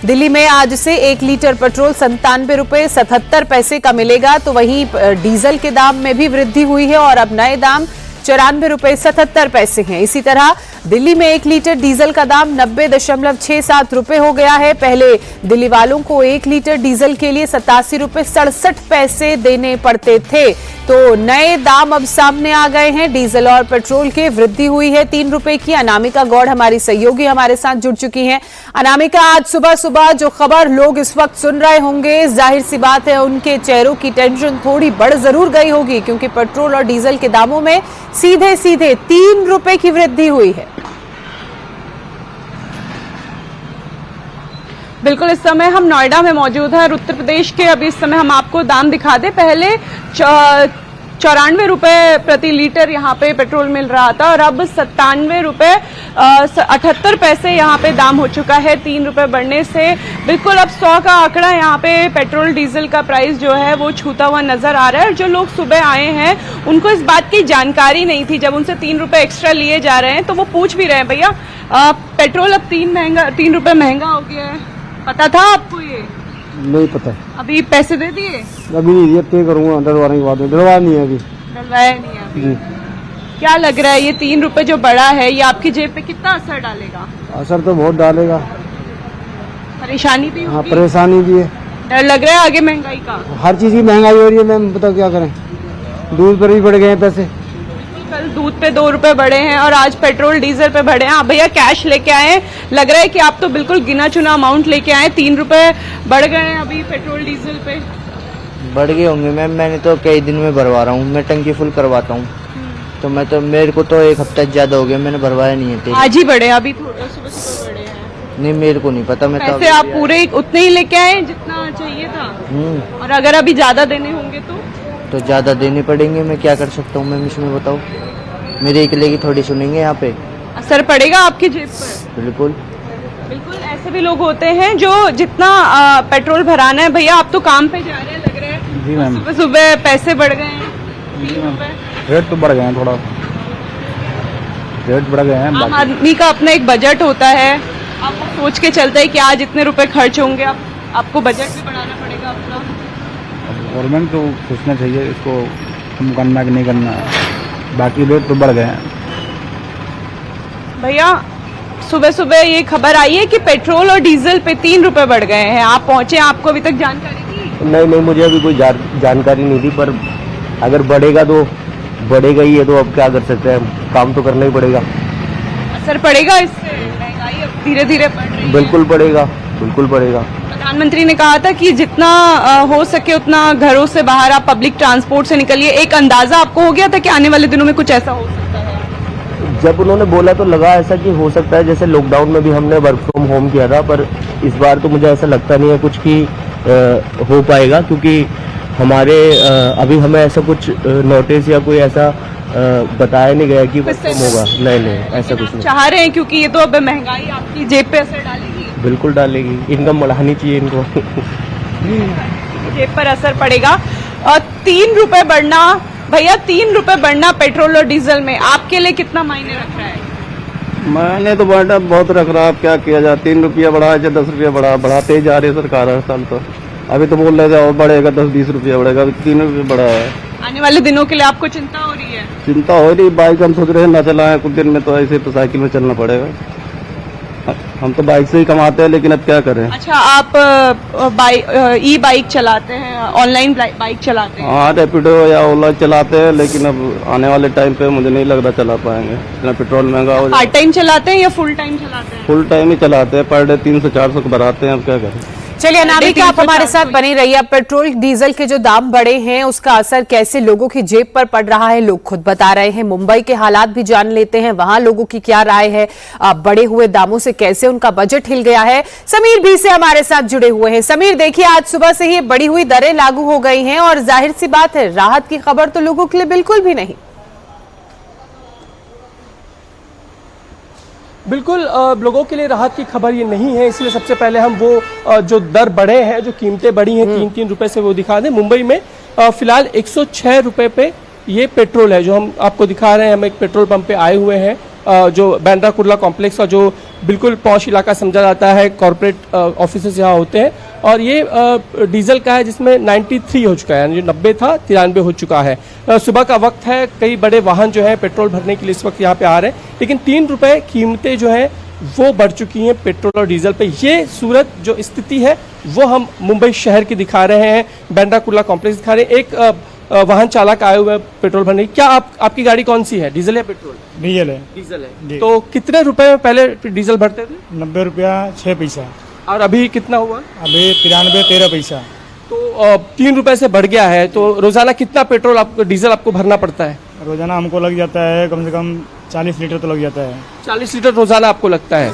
दिल्ली में आज से 1 लीटर पेट्रोल 97 रुपए 77 पैसे का मिलेगा, तो वहीं डीजल के दाम में भी वृद्धि हुई है और अब नए दाम 94 रुपए 77 पैसे हैं। इसी तरह दिल्ली में 1 लीटर डीजल का दाम 90.67 रुपए हो गया है। पहले दिल्ली वालों को 1 लीटर डीजल के लिए 87 रुपए 67 पैसे देने पड़ते थे, तो नए दाम अब सामने आ गए हैं। डीजल और पेट्रोल के वृद्धि हुई है 3 रुपए की। अनामिका गौड़ हमारी सहयोगी हमारे साथ जुड़ चुकी हैं। अनामिका, आज सुबह सुबह जो खबर लोग इस वक्त सुन रहे होंगे, जाहिर सी बात है उनके चेहरों की टेंशन थोड़ी बढ़ जरूर गई होगी, क्योंकि पेट्रोल और डीजल के दामों में सीधे सीधे 3 रुपए की वृद्धि हुई है। बिल्कुल, इस समय हम नोएडा में मौजूद हैं और उत्तर प्रदेश के अभी इस समय हम आपको दाम दिखा दें। पहले 94 रुपए प्रति लीटर यहाँ पे पेट्रोल मिल रहा था और अब 97 रुपए 78 पैसे यहाँ पे दाम हो चुका है 3 रुपए बढ़ने से। बिल्कुल अब 100 का आंकड़ा यहाँ पे पेट्रोल डीजल का प्राइस जो है वो छूता हुआ नजर आ रहा है। और जो लोग सुबह आए हैं उनको इस बात की जानकारी नहीं थी, जब उनसे 3 रुपए एक्स्ट्रा लिए जा रहे हैं तो वो पूछ भी रहे हैं, भैया पेट्रोल अब 3 रुपए महंगा हो गया है, पता था आपको? ये नहीं पता। अभी पैसे दे दिए? अभी नहीं दिए, पे करूंगा डलवाने के बाद। डलवाया नहीं है अभी। डलवाया नहीं है अभी। क्या लग रहा है ये 3 रुपए जो बढ़ा है ये आपकी जेब पे कितना असर डालेगा? असर तो बहुत डालेगा। परेशानी भी होगी? हाँ, परेशानी भी है। डर लग रहा है आगे महंगाई का? हर चीज की महंगाई हो रही है मैम, बताओ क्या करें। दूध पर भी बढ़ गए हैं पैसे। कल दूध पे 2 रुपए बढ़े हैं और आज पेट्रोल डीजल पे बढ़े हैं। आप भैया कैश लेके आए, लग रहा है कि आप तो बिल्कुल गिना चुना अमाउंट लेके आए। 3 रुपए बढ़ गए हैं अभी पेट्रोल डीजल पे। बढ़ गए होंगे मैम, मैंने तो कई दिन में भरवा रहा हूँ, मैं टंकी फुल करवाता हूँ, तो मेरे को तो 1 हफ्ता ज्यादा हो गया, मैंने भरवाया नहीं है। आज ही बढ़े, अभी सुबह सुबह बढ़े हैं। नहीं, मेरे को नहीं पता। मैं पैसे आप पूरे उतने ही लेके आए जितना चाहिए था, और अगर अभी ज्यादा देने होंगे तो ज्यादा देने पड़ेंगे। मैं क्या कर सकता हूँ मैम, इसमें बताओ। मेरे अकेले की थोड़ी सुनेंगे यहाँ पे? असर पड़ेगा आपकी जेब पर? बिल्कुल बिल्कुल। ऐसे भी लोग होते हैं जो जितना पेट्रोल भराना है, भैया आप तो काम पे जा रहे हैं लग रहा है। जी मैम। सुबह सुबह पैसे बढ़ गए हैं 3 रुपए। रेट तो बढ़ गए हैं, थोड़ा रेट बढ़ गए हैं। आम आदमी का अपना एक बजट होता है, आप सोच के चलते हैं कि आज इतने रुपए खर्च होंगे, आपको बजट भी बढ़ाना पड़ेगा अपना। गवर्नमेंट को सोचना चाहिए इसको कम करना कि नहीं करना, बाकी रेट तो बढ़ गए हैं। भैया सुबह सुबह ये खबर आई है कि पेट्रोल और डीजल पे 3 रुपए बढ़ गए हैं, आप पहुंचे, आपको अभी तक जानकारी थी? नहीं, मुझे अभी कोई जानकारी नहीं थी, पर अगर बढ़ेगा तो बढ़ेगा ही है, तो अब क्या कर सकते हैं, काम तो करना ही पड़ेगा। असर पड़ेगा इससे? महंगाई अब धीरे धीरे बढ़ रही है। बिल्कुल पड़ेगा, बिल्कुल पड़ेगा। प्रधानमंत्री ने कहा था कि जितना हो सके उतना घरों से बाहर आप पब्लिक ट्रांसपोर्ट से निकलिए। एक अंदाजा आपको हो गया था कि आने वाले दिनों में कुछ ऐसा हो सकता है? जब उन्होंने बोला तो लगा ऐसा कि हो सकता है, जैसे लॉकडाउन में भी हमने वर्क फ्रॉम होम किया था, पर इस बार तो मुझे ऐसा लगता नहीं है कुछ की हो पाएगा, क्योंकि हमारे अभी हमें ऐसा कुछ नोटिस या कोई ऐसा बताया नहीं गया कि वर्क फ्रॉम होगा। नहीं, ऐसा कुछ नहीं चाह रहे हैं, क्योंकि ये तो अब महंगाई आपकी जेब पे असर डालेगी। बिल्कुल डालेगी, इनकम बढ़ानी चाहिए इनको। जेब पर असर पड़ेगा। और 3 रुपए बढ़ना, भैया 3 रुपए बढ़ना पेट्रोल और डीजल में आपके लिए कितना मायने रख रहा है? मैंने तो बढ़ा बहुत रख रहा, अब क्या किया जाए। 3 रुपया बढ़ा चाहे 10 रुपया बढ़ा, बढ़ाते ही जा रही है सरकार हर साल। तो अभी तो बोल रहे थे और बढ़ेगा, 10-20 रुपया बढ़ेगा, अभी 3 रुपये बढ़ा है। आने वाले दिनों के लिए आपको चिंता हो रही है? चिंता हो रही, बाइक हम सोच रहे हैं ना चलाएं कुछ दिन में, तो ऐसे तो साइकिल में चलना पड़ेगा। हम तो बाइक से ही कमाते हैं, लेकिन अब क्या करें। अच्छा, आप ई बाइक चलाते हैं, ऑनलाइन बाइक चलाते हैं? हाँ, रैपिडो या ओला चलाते हैं, लेकिन अब आने वाले टाइम पे मुझे नहीं लग रहा चला पाएंगे, इतना पेट्रोल महंगा हो जाए। पार्ट टाइम चलाते हैं या फुल टाइम चलाते हैं? फुल टाइम ही चलाते हैं, पर डे 300-400 को भराते हैं, अब क्या करें। चलिए अनामिका, आप हमारे साथ बनी रहिए। अब पेट्रोल डीजल के जो दाम बढ़े हैं उसका असर कैसे लोगों की जेब पर पड़ रहा है, लोग खुद बता रहे हैं। मुंबई के हालात भी जान लेते हैं, वहां लोगों की क्या राय है, बढ़े हुए दामों से कैसे उनका बजट हिल गया है। समीर भी से हमारे साथ जुड़े हुए हैं। समीर, देखिए आज सुबह से ही बढ़ी हुई दरें लागू हो गई हैं और जाहिर सी बात है राहत की खबर तो लोगों के लिए बिल्कुल भी नहीं। बिल्कुल लोगों के लिए राहत की खबर ये नहीं है, इसलिए सबसे पहले हम वो जो दर बढ़े हैं, जो कीमतें बढ़ी हैं 3-3 रुपए से, वो दिखा दें। मुंबई में फिलहाल 106 रुपए पे ये पेट्रोल है जो हम आपको दिखा रहे हैं। हम एक पेट्रोल पंप पे आए हुए हैं जो बांद्रा कुर्ला कॉम्प्लेक्स का जो बिल्कुल पॉश इलाका समझा जाता है, कॉरपोरेट ऑफिसेस यहाँ होते हैं, और ये डीजल का है जिसमें 93 हो चुका है, यानी जो 90 था 93 हो चुका है। सुबह का वक्त है, कई बड़े वाहन जो है पेट्रोल भरने के लिए इस वक्त यहाँ पे आ रहे हैं, लेकिन 3 रुपये कीमतें जो हैं वो बढ़ चुकी हैं पेट्रोल और डीजल पे। ये सूरत जो स्थिति है वो हम मुंबई शहर की दिखा रहे हैं, बांद्रा कुर्ला कॉम्प्लेक्स दिखा रहे हैं। एक वाहन चालक आए हुए हैं पेट्रोल भरने। क्या आपकी गाड़ी कौन सी है, डीजल या पेट्रोल? डीजल है। डीजल है। जी। तो कितने रुपए में पहले डीजल भरते थे? 90 रुपया 6 पैसा। और अभी कितना हुआ? अभी 93 13 पैसा। तो 3 रुपए से बढ़ गया है। तो रोजाना कितना पेट्रोल डीजल आपको भरना पड़ता है? रोजाना हमको लग जाता है कम से कम 40 लीटर तो लग जाता है। 40 लीटर रोजाना आपको लगता है।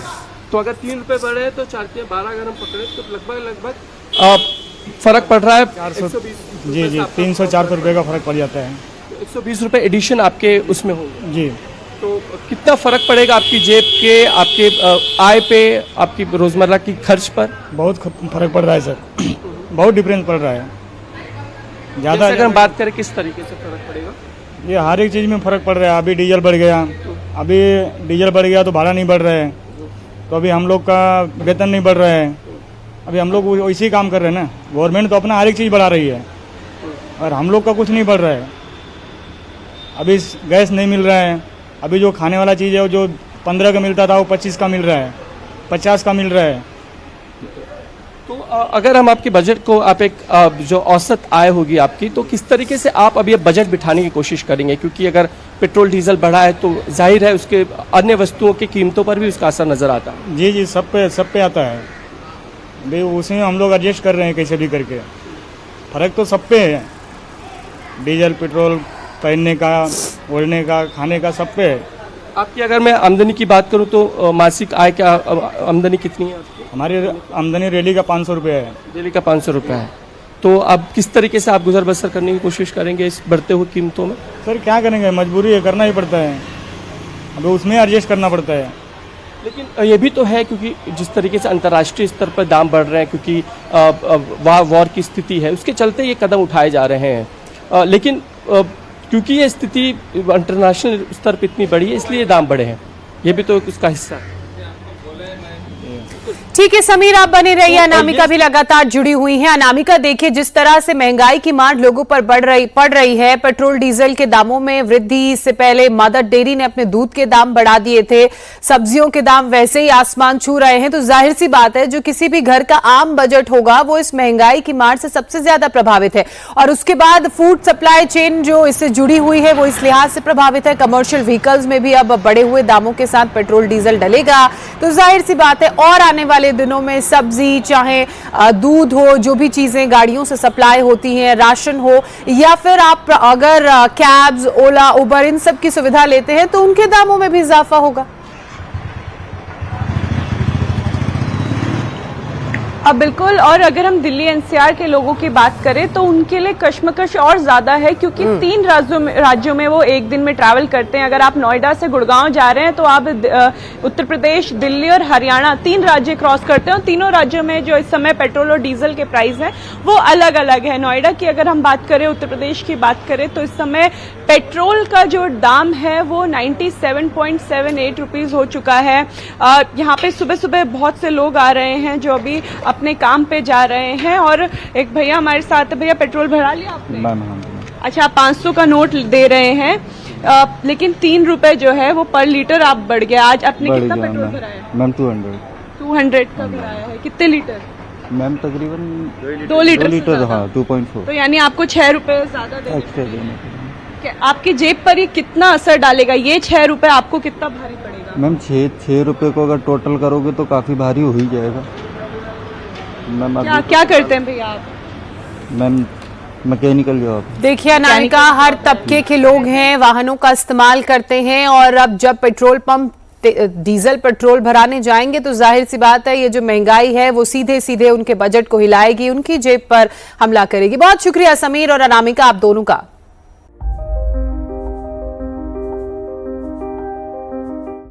तो अगर 3 रुपए बढ़े तो 4 के 12 अगर हम पकड़े तो लगभग फर्क पड़ रहा है 400। जी जी 300-400 रुपये का फर्क पड़ जाता है। 120 रुपए एडिशन आपके उसमें होंगे। जी। तो कितना फर्क पड़ेगा आपकी जेब के, आपके आय पे, आपकी रोजमर्रा की खर्च पर? बहुत फर्क पड़ रहा है सर, बहुत डिफरेंस पड़ रहा है ज़्यादा। अगर हम बात करें किस तरीके से फर्क पड़ेगा? ये हर एक चीज़ में फ़र्क पड़ रहा है। अभी डीजल बढ़ गया, तो भाड़ा नहीं बढ़ रहा है, तो अभी हम लोग का वेतन नहीं बढ़ रहा है। अभी हम लोग वैसे ही काम कर रहे हैं ना। गवर्नमेंट तो अपना हर एक चीज़ बढ़ा रही है और हम लोग का कुछ नहीं बढ़ रहा है। अभी गैस नहीं मिल रहा है। अभी जो खाने वाला चीज़ है वो जो 15 का मिलता था वो 25 का मिल रहा है, 50 का मिल रहा है। तो अगर हम आपके बजट को, आप एक जो औसत आय होगी आपकी, तो किस तरीके से आप अभी बजट बिठाने की कोशिश करेंगे? क्योंकि अगर पेट्रोल डीजल बढ़ा है तो जाहिर है उसके अन्य वस्तुओं की कीमतों पर भी उसका असर नज़र आता है। जी जी सब पे आता है। भाई उसी में हम लोग एडजस्ट कर रहे हैं कैसे भी करके। फ़र्क तो सब पे है, डीजल पेट्रोल, पहनने का, ओढ़ने का, खाने का, सब पे है। आपकी अगर मैं आमदनी की बात करूं तो मासिक आय क्या आमदनी कितनी है आपकी? हमारी आमदनी रैली का 500 रुपये है। डेली का 500 रुपये है। तो अब किस तरीके से आप गुजर बसर करने की कोशिश करेंगे इस बढ़ते हुए कीमतों में? सर क्या करेंगे, मजबूरी है, करना ही पड़ता है। अब उसमें एडजस्ट करना पड़ता है। लेकिन ये भी तो है क्योंकि जिस तरीके से अंतर्राष्ट्रीय स्तर पर दाम बढ़ रहे हैं, क्योंकि वॉर की स्थिति है, उसके चलते ये कदम उठाए जा रहे हैं। लेकिन क्योंकि ये स्थिति इंटरनेशनल स्तर पर इतनी बड़ी है इसलिए दाम बढ़े हैं, ये भी तो उसका हिस्सा है। ठीक है समीर, आप बने रहिए। अनामिका भी लगातार जुड़ी हुई है। अनामिका, देखिए जिस तरह से महंगाई की मार लोगों पर पड़ रही है, पेट्रोल डीजल के दामों में वृद्धि, इससे पहले मदर डेयरी ने अपने दूध के दाम बढ़ा दिए थे, सब्जियों के दाम वैसे ही आसमान छू रहे हैं। तो जाहिर सी बात है जो किसी भी घर का आम बजट होगा वो इस महंगाई की मार से सबसे ज्यादा प्रभावित है। और उसके बाद फूड सप्लाई चेन जो इससे जुड़ी हुई है वो इस लिहाज से प्रभावित है। कमर्शियल व्हीकल्स में भी अब बढ़े हुए दामों के साथ पेट्रोल डीजल डलेगा, तो जाहिर सी बात है और आने वाले दिनों में सब्जी, चाहे दूध हो, जो भी चीजें गाड़ियों से सप्लाई होती हैं, राशन हो, या फिर आप अगर कैब्स, ओला, उबर इन सब की सुविधा लेते हैं तो उनके दामों में भी इजाफा होगा। अब बिल्कुल, और अगर हम दिल्ली एनसीआर के लोगों की बात करें तो उनके लिए कश्मकश और ज्यादा है, क्योंकि 3 राज्यों में वो एक दिन में ट्रैवल करते हैं। अगर आप नोएडा से गुड़गांव जा रहे हैं तो आप उत्तर प्रदेश, दिल्ली और हरियाणा 3 राज्य क्रॉस करते हैं, और तीनों राज्यों में जो इस समय पेट्रोल और डीजल के प्राइस हैं वो अलग अलग है। नोएडा की अगर हम बात करें, उत्तर प्रदेश की बात करें, तो इस समय पेट्रोल का जो दाम है वो 97.78 रुपीज हो चुका है। यहाँ पे सुबह सुबह बहुत से लोग आ रहे हैं जो अभी अपने काम पे जा रहे हैं। और एक भैया हमारे साथ है। भैया, पेट्रोल भरा लिया आपने? मैम अच्छा, 500 का नोट दे रहे हैं, लेकिन 3 रुपए जो है वो पर लीटर आप बढ़ गया। आज आपने कितना पेट्रोल भराया? मैम 200 का भराया है। कितने लीटर? मैम तकरीबन 2 लीटर। हाँ 2.4। तो यानी आपको 6 रुपए ज्यादा देने एक्स्ट्रा देने। आपकी जेब पर ये कितना असर डालेगा? ये 6 रुपए आपको कितना भारी पड़ेगा? मैम 6 रुपए को अगर टोटल करोगे तो काफी भारी हो ही जाएगा। मैम क्या करते हैं भैया आप? Ma'am mechanical job. देखिए अनामिका, हर तबके के लोग हैं, वाहनों का इस्तेमाल करते हैं, और अब जब पेट्रोल पंप डीजल पेट्रोल भराने जाएंगे तो जाहिर सी बात है ये जो महंगाई है वो सीधे सीधे उनके बजट को हिलाएगी, उनकी जेब पर हमला करेगी। बहुत शुक्रिया समीर और अनामिका आप दोनों का।